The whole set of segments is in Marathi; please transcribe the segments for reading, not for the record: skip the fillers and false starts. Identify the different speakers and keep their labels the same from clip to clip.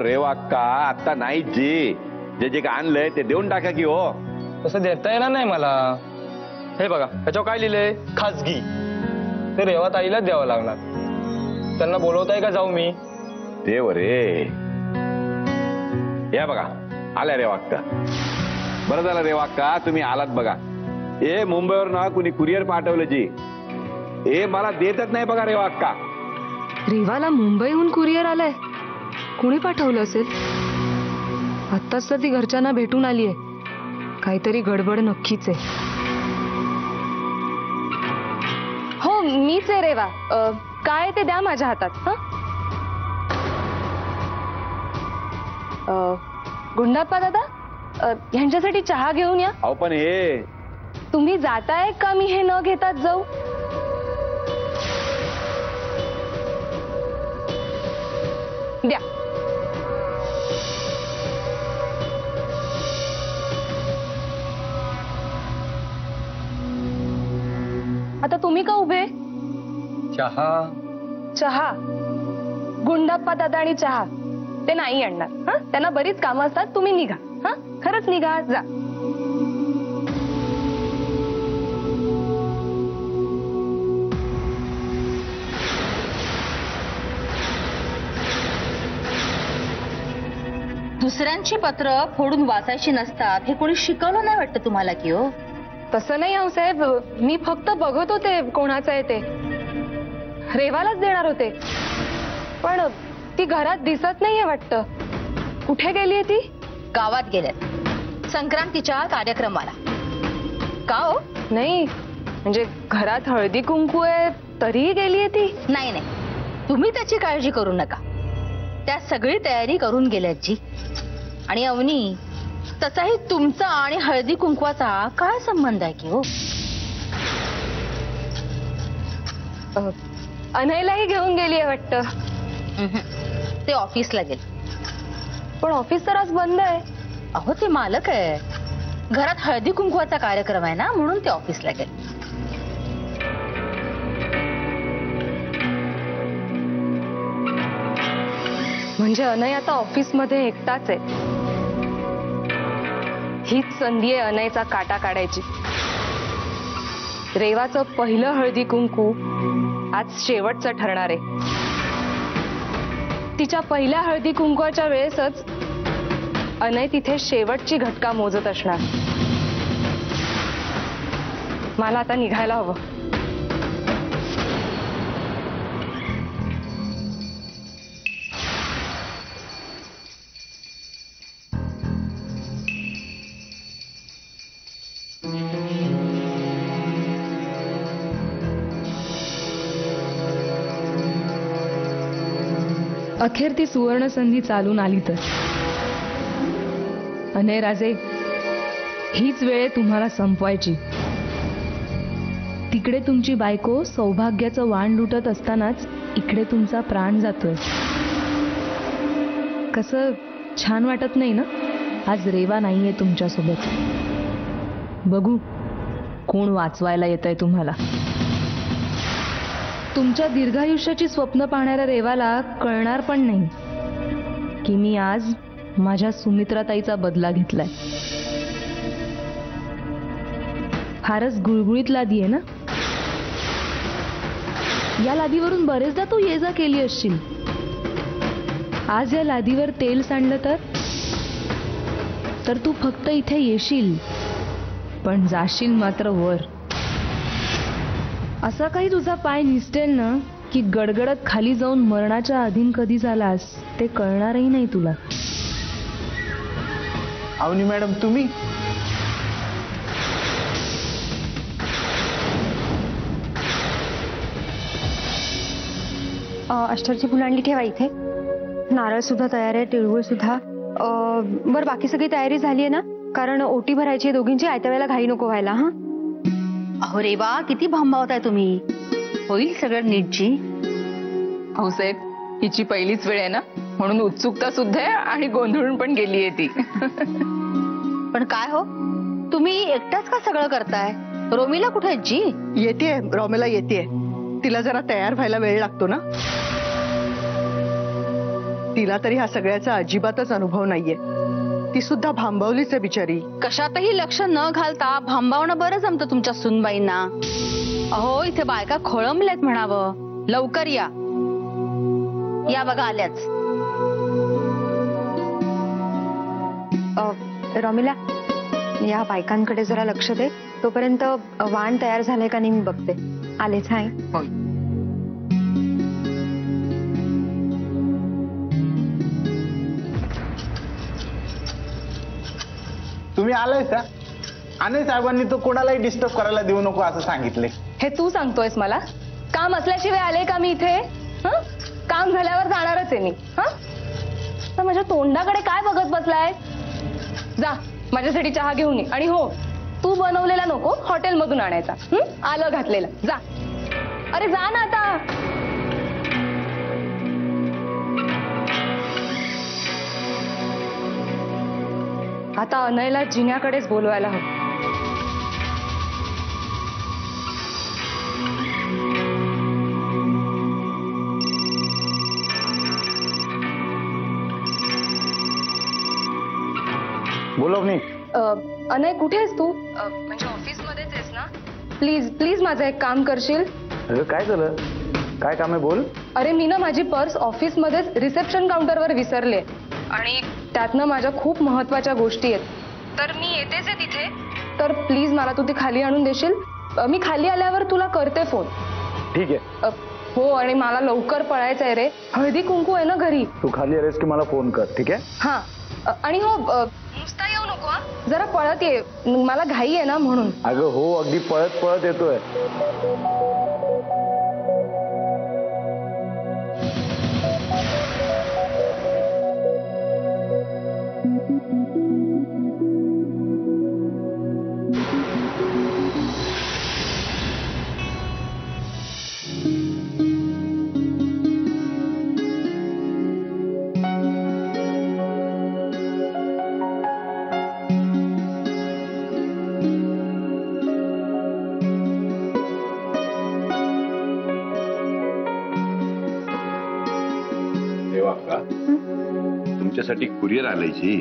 Speaker 1: रेवा अक्का आता नाही जी जे जे काय आणलंय ते देऊन टाका की हो.
Speaker 2: तसं देता येणार नाही मला. हे बघा त्याच्यावर काय लिहिलंय, खाजगी. ते रेवा ताईलाच द्यावं लागणार. त्यांना बोलवताय का जाऊ मी?
Speaker 1: देव रे. या बघा आल्या रेवा अक्का. बरं झालं रेवा अक्का तुम्ही आलात बघा. हे मुंबईवर ना कुणी कुरिअर पाठवलं जी. हे मला देतच नाही बघा रेवा अक्का.
Speaker 3: रेवाला मुंबईहून कुरिअर आलंय? कुणी पाठवलं असेल? आत्ताच तर ती घरच्यांना भेटून आलीये. काहीतरी गडबड नक्कीच आहे. हो मीच आहे रेवा. काय ते द्या माझ्या हातात. गुंडाप्पा दादा ह्यांच्यासाठी चहा घेऊन या.
Speaker 1: अहो पण हे
Speaker 3: तुम्ही जाताय का मी हे न घेतात जाऊ? द्या. आता तुम्ही का उभे?
Speaker 2: चहा.
Speaker 3: चहा? गुंडाप्पा दादा आणि चहा ते नाही आणणार. हा त्यांना बरीच कामं असतात. तुम्ही निघा. हा खरंच निघा जा.
Speaker 4: दुसऱ्यांची पत्र फोडून वाचायची नसतात हे कोणी शिकवलं नाही वाटतं तुम्हाला की हो?
Speaker 3: तसं नाही हो साहेब. मी फक्त बघत होते कोणाचं आहे ते. रेवालाच देणार होते पण ती घरात दिसत नाहीये वाटतं. कुठे गेलीये ती?
Speaker 4: गावात गेल्यात संक्रांतीच्या कार्यक्रमाला. का हो?
Speaker 3: नाही म्हणजे घरात हळदी कुंकू आहे तरीही गेलीये ती?
Speaker 4: नाही नाही तुम्ही त्याची काळजी करू नका. त्या सगळी तयारी करून गेल्यात जी. आणि अवनी तसाही तुमचा आणि हळदी कुंकवाचा काय संबंध आहे की हो?
Speaker 3: अनयलाही घेऊन गेलीये वाटतं.
Speaker 4: ते ऑफिसला गेले.
Speaker 3: पण ऑफिस तर आज बंद आहे.
Speaker 4: अहो ते मालक आहे. घरात हळदी कुंकवाचा कार्यक्रम आहे ना म्हणून ते ऑफिसला गेले.
Speaker 3: म्हणजे अनय आता ऑफिसमध्ये एकटाच आहे. हीच संधी आहे अनयचा काटा काढायची. रेवाचं पहिलं हळदी कुंकू आज शेवटचं ठरणार आहे. तिच्या पहिल्या हळदी कुंकवाच्या वेळेसच अनय तिथे शेवटची घटका मोजत असणार. मला आता निघायला हवं. अखेर ती सुवर्ण संधी चालून आली तर. अनय राजे हीच वेळ तुम्हाला संपवायची. तिकडे तुमची बायको सौभाग्याचं वाण लुटत असतानाच इकडे तुमचा प्राण जातोय. कसं छान वाटत नाही ना? आज रेवा नाहीये तुमच्यासोबत. बघू कोण वाचवायला येतंय तुम्हाला. तुमच्या दीर्घायुष्याची स्वप्न पाहणाऱ्या रेवाला कळणार पण नाही की मी आज माझ्या सुमित्राताईचा बदला घेतलाय. फारच गुळगुळीत लादी आहे ना? या लादीवरून बरेचदा तू ये जा केली असशील. आज या लादीवर तेल सांडलं तर तू फक्त इथे येशील पण जाशील मात्र वर. असा काही तुझा पाय निसटेल ना की गडगडत खाली जाऊन मरणाच्या अधीन कधी झालास ते कळणारही नाही तुला.
Speaker 5: अवनी मॅडम तुम्ही?
Speaker 3: अष्टरची फुलं आणली ठेवा इथे. नारळ सुद्धा तयार आहे, तिळगुळ सुद्धा. बरं बाकी सगळी तयारी झाली आहे ना? कारण ओटी भरायची दोघींची. आयत्या वेळेला घाई नको व्हायला. हा
Speaker 4: अहो रेवा किती भांबावताय तुम्ही. होईल सगळं नीटची.
Speaker 6: हो साहेब हिची पहिलीच वेळ आहे ना म्हणून उत्सुकता सुद्धा आहे आणि गोंधळून पण गेलीये ती.
Speaker 4: पण काय हो तुम्ही एकटाच का सगळं करताय? रोमिला कुठे आहे जी?
Speaker 5: येतेय रोमिला येतेय. तिला जरा तयार व्हायला वेळ लागतो ना. तिला तरी ह्या सगळ्याचा अजिबातच अनुभव नाहीये. ती सुद्धा भांबवलीच आहे बिचारी.
Speaker 4: कशातही लक्ष न घालता भांबावणं बरं जमतं तुमच्या सुनबाईंना. अहो इथे बायका खोळंबल्यात म्हणावं. लवकर या. या बघा आल्याच.
Speaker 7: रॉमिला, या बायकांकडे जरा लक्ष दे. तोपर्यंत वाण तयार झालंय का नाही मी बघते. आलेच आहे.
Speaker 8: तुम्ही आलाय का? आणि साहेबांनी तो कोणालाही डिस्टर्ब करायला देऊ नको असं सांगितले.
Speaker 3: हे तू सांगतोयस मला? काम असल्याशिवाय आले का मी इथे? हं? काम झाल्यावर जाणारच आहे मी. तर माझ्या तोंडाकडे काय बघत बसलाय? जा माझ्यासाठी चहा घेऊन ये. आणि हो, तू बनवलेला नको, हॉटेलमधून आणायचा. आलं घातलेलं. जा. अरे जा ना आता. आता अनयला जिन्याकडेच बोलवायला हवं.
Speaker 8: बोलवणी.
Speaker 3: अनय कुठे आहेस तू? म्हणजे ऑफिस मध्येच आहेस ना? प्लीज प्लीज माझं एक काम करशील?
Speaker 8: अगं काय झालं? काय काम आहे बोल.
Speaker 3: अरे मी ना माझी पर्स ऑफिस मध्येच रिसेप्शन काउंटरवर विसरले आणि त्यातनं माझ्या खूप महत्वाच्या गोष्टी आहेत. तर मी येतेच आहे तिथे. तर प्लीज मला तू ती खाली आणून देशील? मी खाली आल्यावर तुला करते फोन.
Speaker 8: ठीक आहे.
Speaker 3: हो, आणि मला लवकर पळायचं आहे रे. हळदी कुंकू आहे ना घरी.
Speaker 8: तू खाली आलेस की मला फोन कर. ठीक आहे.
Speaker 3: हा. आणि हो, नुसता येऊ नको हा. जरा पळत ये, मला घाई आहे ना म्हणून.
Speaker 8: अगं हो, अगदी पळत पळत येतोय.
Speaker 1: तुमच्यासाठी कुरिअर आलायची.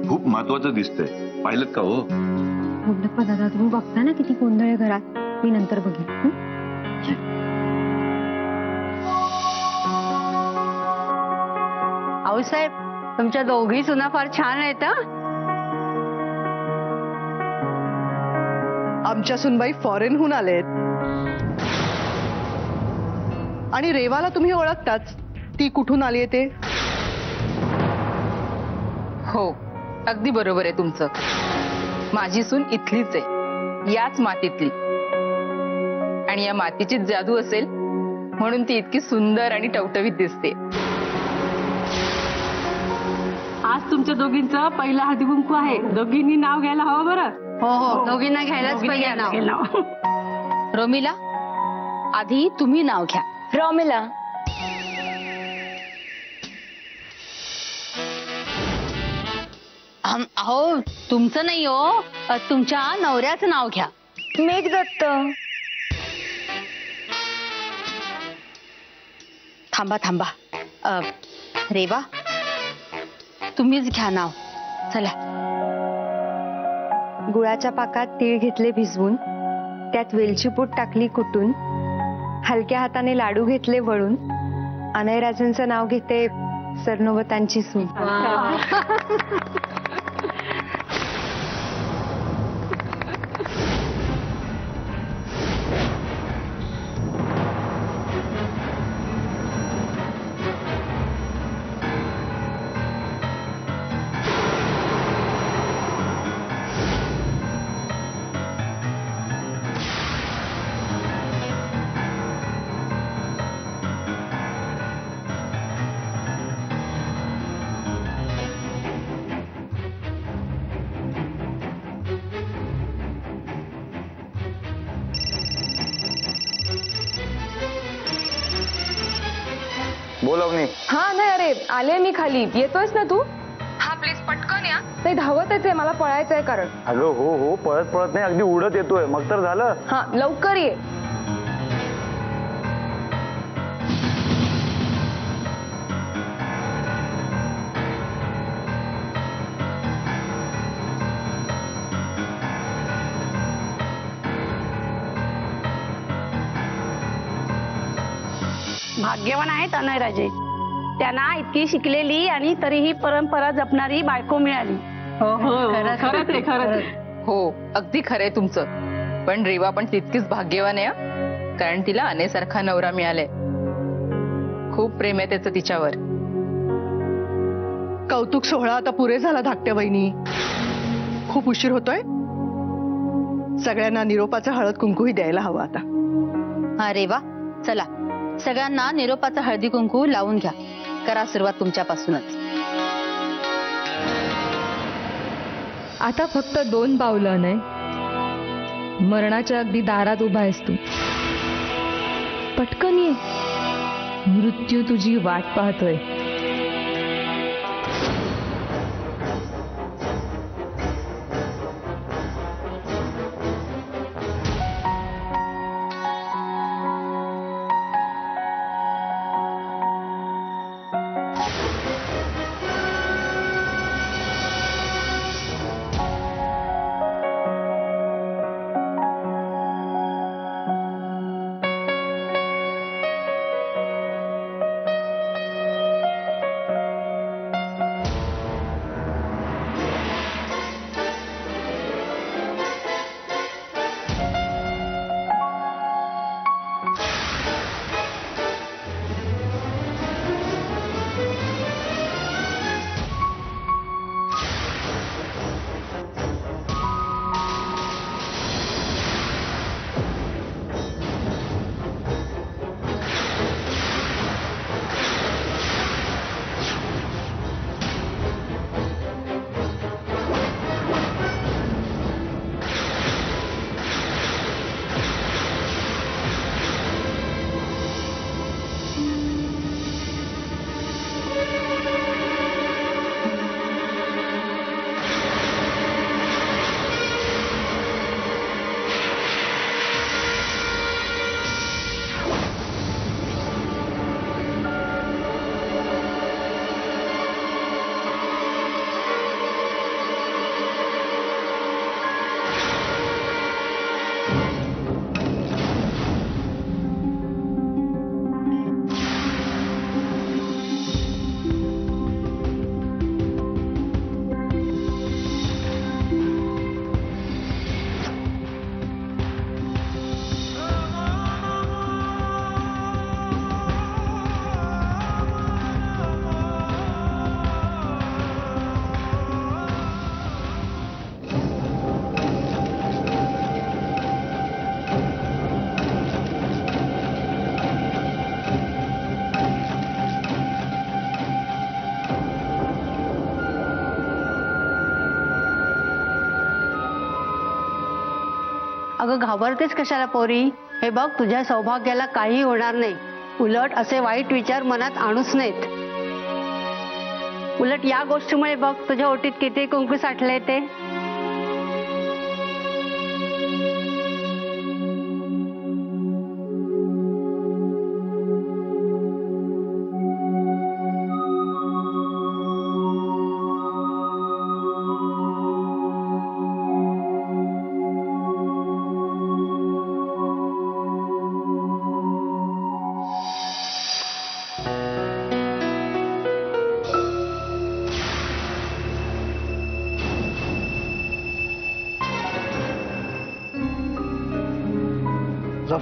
Speaker 1: खूप महत्वाचं दिसतंय. पाहिलं का हो?
Speaker 7: दादा, तुम्ही बघता ना किती गोंधळ आहे घरात. मी नंतर बघेन.
Speaker 4: आऊसाहेब, तुमच्या दोघी सुना फार छान आहेत.
Speaker 5: आमच्या सुनबाई फॉरेनहून आलेत. आणि रेवाला तुम्ही ओळखताच. ती कुठून आलीये ते?
Speaker 6: हो, अगदी बरोबर आहे तुमचं. माझी सून इथलीच आहे, याच मातीतली. आणि या मातीची जादू असेल म्हणून ती इतकी सुंदर आणि टवटवीत दिसते.
Speaker 9: आज तुमच्या दोघींचं पहिला हळदी कुंकू आहे. दोघींनी नाव घ्यायला हवं बरं.
Speaker 4: हो हो, दोघींना घ्यायलाच पाहिजे नाव. रोमिला, आधी तुम्ही नाव घ्या.
Speaker 3: रॉमिला.
Speaker 4: अहो तुमचं नाही हो, तुमच्या नवऱ्याचं नाव घ्या.
Speaker 3: मेघदत्त.
Speaker 4: थांबा थांबा. रेवा, तुम्हीच घ्या नाव. चला.
Speaker 7: गुळाच्या पाकात तीळ घेतले भिजवून, त्यात वेलची पूड टाकली कुटून, हलक्या हाताने लाडू घेतले वळून, अनयराजांचं नाव घेते सरनोबतांची सून.
Speaker 8: बोलवणी.
Speaker 3: हा नाही, अरे आले मी खाली. येतोयस ना तू? हा प्लीज पटकन या. नाही धावतच आहे, मला पळायचं आहे कारण.
Speaker 8: अगं हो हो, पळत पळत नाही, अगदी उडत येतोय. मग तर झालं.
Speaker 3: हा लवकर ये.
Speaker 9: भाग्यवान आहेत अनयराजे. त्यांना इतकी शिकलेली आणि तरीही परंपरा जपणारी बायको मिळाली. खरंच आहे, खरंच आहे.
Speaker 6: हो, अगदी खरंय तुमचं. पण रेवा पण तितकीच भाग्यवान आहे हं. कारण तिला अनेसारखा नवरा मिळालाय. खूप प्रेम आहे त्याचं तिच्यावर.
Speaker 5: कौतुक सोहळा आता पुरे झाला धाकट्या वहिनी. खूप उशीर होतोय. सगळ्यांना निरोपाचा हळद कुंकूही द्यायला हवा आता.
Speaker 4: अरे वा, चला सगळ्यांना निरोपाचा हळदी कुंकू लावून घ्या. करा सुरुवात तुमच्यापासूनच.
Speaker 3: आता फक्त 2 पावलं नाही, मरणाच्या अगदी दारात उभा आहेस तू. पटकन ये, मृत्यू तुझी वाट पाहतोय.
Speaker 9: अगं घाबरतेस कशाला पोरी? हे बघ, तुझ्या सौभाग्याला काही होणार नाही. उलट असे वाईट विचार मनात आणूच नयेत. उलट या गोष्टीमुळे बघ तुझ्या ओटीत किती कुंकू साठले ते.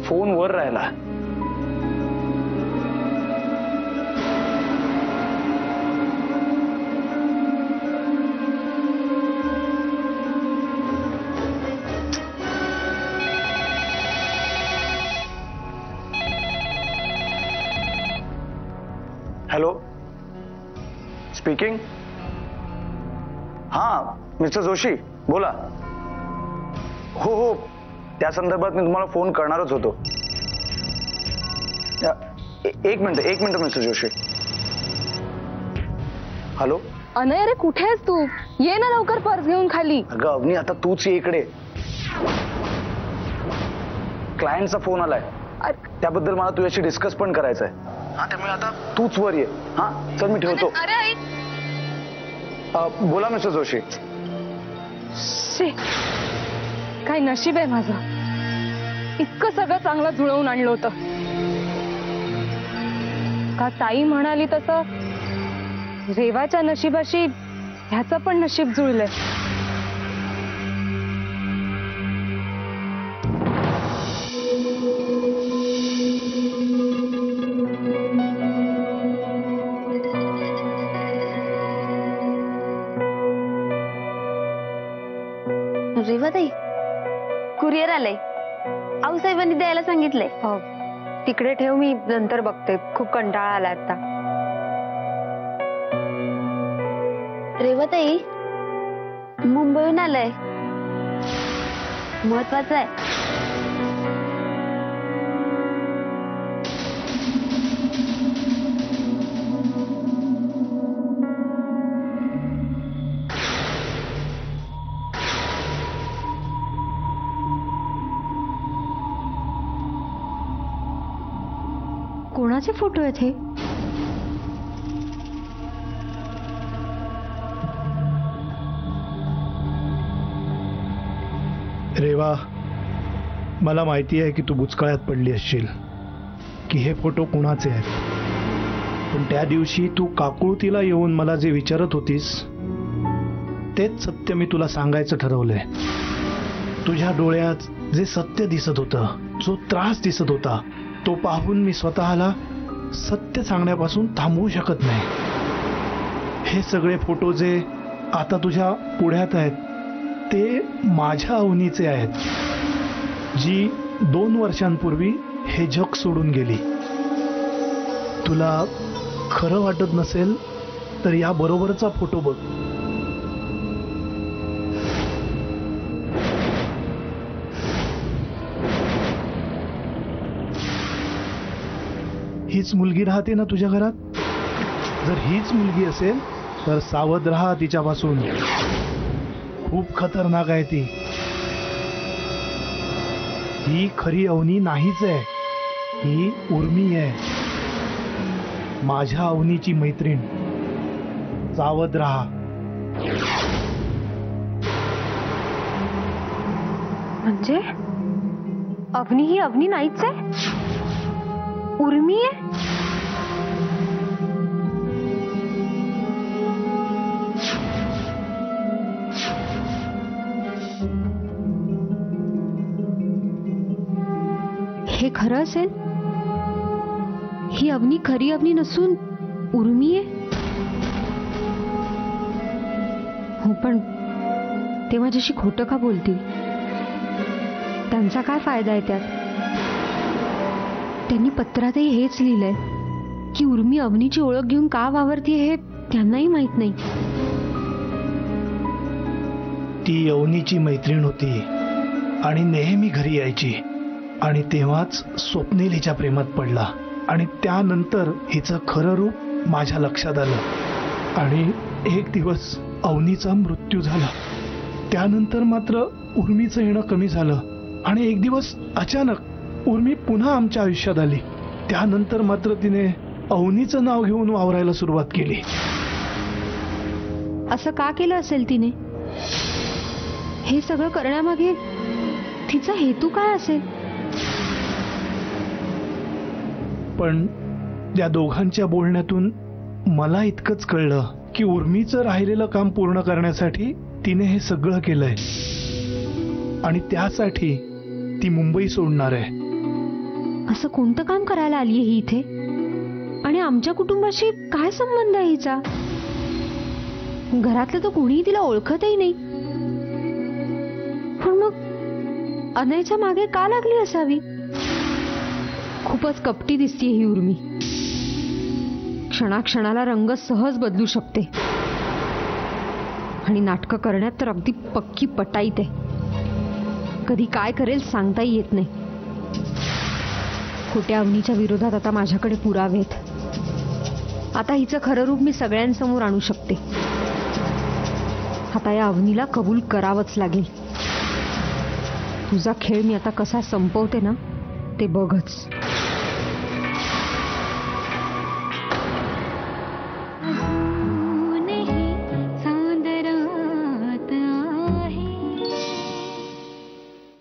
Speaker 2: फोन वर राहिला. Hello, speaking. हा मिस्टर जोशी बोला. हो हो, त्या संदर्भात मी तुम्हाला फोन करणारच होतो. एक minute mister Joshi. Hello
Speaker 3: Anay, अरे कुठे आहेस तू? ये ना लवकर पर्स घेऊन खाली.
Speaker 2: अगं अवनी, आता तूच ये इकडे. क्लायंटचा फोन आलाय, त्याबद्दल मला तुझ्याशी डिस्कस पण करायचंय. हा, त्यामुळे आता तूच वर ये. हा चल, मी ठेवतो. बोला मिस्टर जोशी.
Speaker 3: काय नशीब आहे माझं, इतकं सगळं चांगलं जुळवून आणलं होतं.
Speaker 7: का ताई म्हणाली तसं रेवाच्या नशिबाशी ह्याचं पण नशीब जुळलंय.
Speaker 9: रेवाताई, कुरिअर आलंय. आऊसाहेबांनी द्यायला सांगितलंय.
Speaker 7: तिकडे ठेव, मी नंतर बघते. खूप कंटाळा आला आता.
Speaker 9: रेवाताई, मुंबईहून आलंय. महत्वाचं आहे.
Speaker 7: कोणाचे फोटो आहेत हे?
Speaker 10: रेवा, मला माहिती आहे की तू बुचकाळ्यात पडली असशील की हे फोटो कुणाचे आहेत. पण त्या दिवशी तू काकुळतीला येऊन मला जे विचारत होतीस तेच सत्य मी तुला सांगायचं ठरवलंय. तुझ्या डोळ्यात जे सत्य दिसत होतं, जो त्रास दिसत होता, तो पाहून मी स्वतःला सत्य सांगण्यापासून थांबवू शकत नाही. हे सगळे फोटो जे आता तुझ्या पुढ्यात आहेत ते माझ्या अवनीचे आहेत, जी 2 वर्षांपूर्वी हे जग सोडून गेली. तुला खरं वाटत नसेल तर या बरोबरचा फोटो बघ. हीच मुलगी राहते ना तुझ्या घरात? जर हीच मुलगी असेल तर सावध राहा तिच्यापासून. खूप खतरनाक आहे ती. ही खरी अवनी नाहीच आहे, ही उर्मी आहे, माझ्या अवनीची मैत्रीण. सावध राहा.
Speaker 7: म्हणजे अवनी ही अवनी नाहीच आहे, उर्मी आहे. हे खरं असेल? ही अवनी खरी अवनी नसून उर्मी आहे? हो, पण ते माझ्याशी खोटं का बोलतील? त्यांचा काय फायदा आहे त्यात? त्यांनी पत्रातही हेच लिहिलंय की उर्मी अवनीची ओळख घेऊन का वावरतीये हे त्यांनाही माहित नाही.
Speaker 10: ती अवनीची मैत्रीण होती आणि नेहमी घरी यायची, आणि तेव्हाच स्वप्नील हिच्या प्रेमात पडला, आणि त्यानंतर हिचं खरं रूप माझ्या लक्षात आलं. आणि एक दिवस अवनीचा मृत्यू झाला. त्यानंतर मात्र उर्मीचं येणं कमी झालं, आणि एक दिवस अचानक उर्मी पुन्हा आमच्या आयुष्यात आली. त्यानंतर मात्र तिने अवनीचं नाव घेऊन वावरायला सुरुवात केली.
Speaker 7: असं का केलं असेल तिने? हे सगळं करण्यामागे तिचा हेतू काय असेल?
Speaker 10: पण त्या दोघांच्या बोलण्यातून मला इतकंच कळलं की उर्मीचं राहिलेलं काम पूर्ण करण्यासाठी तिने हे सगळं केलंय, आणि त्यासाठी ती मुंबई सोडणार आहे.
Speaker 7: असं कोणतं काम करायला आली ही इथे? आणि आमच्या कुटुंबाशी काय संबंध आहे हिचा? घरातलं तर कोणीही तिला ओळखतही नाही. पण मग अनयच्या मागे का लागली असावी? खूपच कपटी दिसतीये ही उर्मी. क्षणाक्षणाला रंग सहज बदलू शकते, आणि नाटकं करण्यात तर अगदी पक्की पटाईत आहे. कधी काय करेल सांगताही येत नाही. खोट्या अवनीच्या विरोधात आता माझ्याकडे पुरावे आहेत. आता हिचं खरं रूप मी सगळ्यांसमोर आणू शकते. आता या अवनीला कबूल करावंच लागेल. तुझा खेळ मी आता कसा संपवते ना ते बघच.